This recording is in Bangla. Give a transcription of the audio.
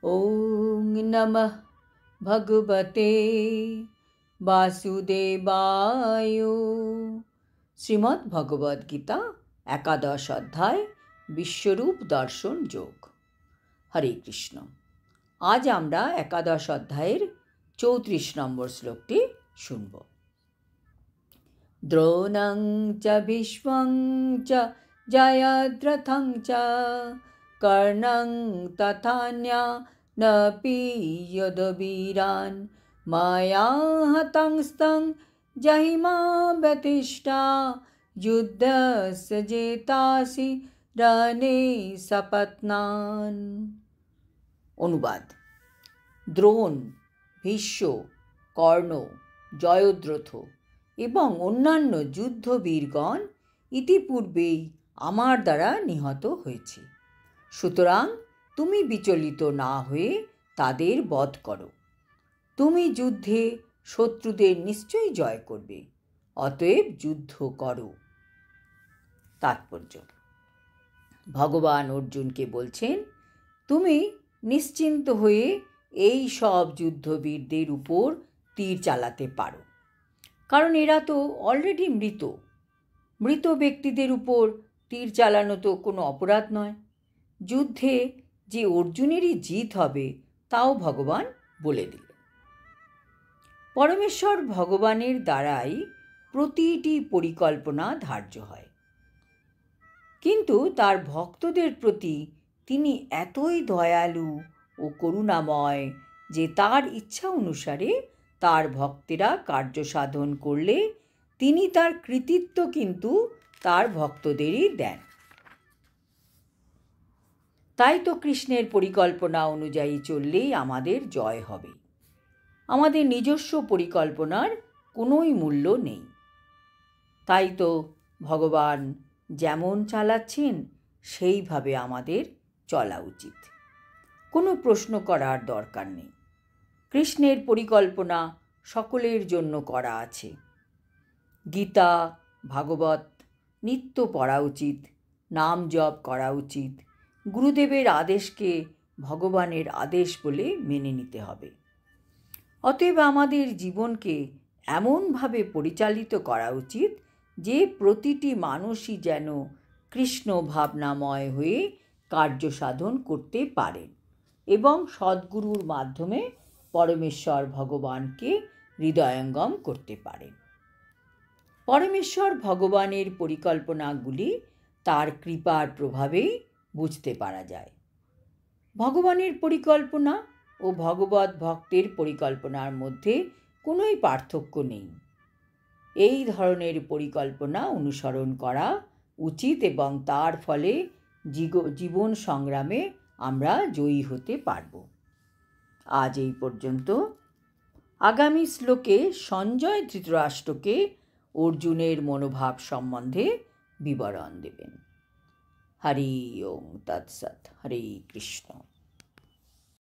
ওং নমঃ ভগবতে বাসুদেবায়। শ্রীমদ্ ভগবদ গীতা একাদশ অধ্যায় বিশ্বরূপ দর্শন যোগ। হরে কৃষ্ণ। আজ আমরা একাদশ অধ্যায়ের 34 নম্বর শ্লোকটি শুনব। দ্রোণং চ ভীষ্মং চ জয়দ্রথং চ কর্ণং তথান্যা নপি যদুবীরান মায়া হতংস্তং জহিমা ব্যতিষ্ঠা যুদ্ধস্য জেতাসি রণে সপত্নান। অনুবাদ: দ্রোণ, ভীষ্ম, কর্ণ, জয়দ্রথ এবং অন্যান্য যুদ্ধবীরগণ ইতিপূর্বেই আমার দ্বারা নিহত হয়েছে। সুতরাং তুমি বিচলিত না হয়ে তাদের বধ করো। তুমি যুদ্ধে শত্রুদের নিশ্চয়ই জয় করবে, অতএব যুদ্ধ করো। তাৎপর্য: ভগবান অর্জুনকে বলছেন, তুমি নিশ্চিন্ত হয়ে এই সব যুদ্ধবীরদের উপর তীর চালাতে পারো, কারণ এরা তো অলরেডি মৃত। মৃত ব্যক্তিদের উপর তীর চালানো তো কোনো অপরাধ নয়। যুদ্ধে যে অর্জুনেরই জিত হবে তাও ভগবান বলে দিলেন। পরমেশ্বর ভগবানের দ্বারাই প্রতিটি পরিকল্পনা ধার্য হয়, কিন্তু তার ভক্তদের প্রতি তিনি এতই দয়ালু ও করুণাময় যে তার ইচ্ছা অনুসারে তার ভক্তেরা কার্য সাধন করলে তিনি তার কৃতিত্ব কিন্তু তার ভক্তদেরই দেন। তাই তো কৃষ্ণের পরিকল্পনা অনুযায়ী চললেই আমাদের জয় হবে। আমাদের নিজস্ব পরিকল্পনার কোনোই মূল্য নেই। তাই তো ভগবান যেমন চালাচ্ছেন সেইভাবে আমাদের চলা উচিত। কোনো প্রশ্ন করার দরকার নেই। কৃষ্ণের পরিকল্পনা সকলের জন্য করা আছে। গীতা, ভাগবত নিত্য পড়া উচিত, নাম জপ করা উচিত, গুরুদেবের আদেশকে ভগবানের আদেশ বলে মেনে নিতে হবে। অতএব আমাদের জীবনকে এমনভাবে পরিচালিত করা উচিত যে প্রতিটি মানুষই যেন কৃষ্ণ ভাবনাময় হয়ে কার্য সাধন করতে পারেন এবং সদ্গুরুর মাধ্যমে পরমেশ্বর ভগবানকে হৃদয়ঙ্গম করতে পারেন। পরমেশ্বর ভগবানের পরিকল্পনাগুলি তার কৃপার প্রভাবেই বুঝতে পারা যায়। ভগবানের পরিকল্পনা ও ভগবত ভক্তের পরিকল্পনার মধ্যে কোনোই পার্থক্য নেই। এই ধরনের পরিকল্পনা অনুসরণ করা উচিত এবং তার ফলে জীবন সংগ্রামে আমরা জয়ী হতে পারব। আজ এই পর্যন্ত। আগামী শ্লোকে সঞ্জয় ধৃতরাষ্ট্রকে অর্জুনের মনোভাব সম্বন্ধে বিবরণ দেবেন। হরি ওম তৎসৎ। হরে কৃষ্ণ।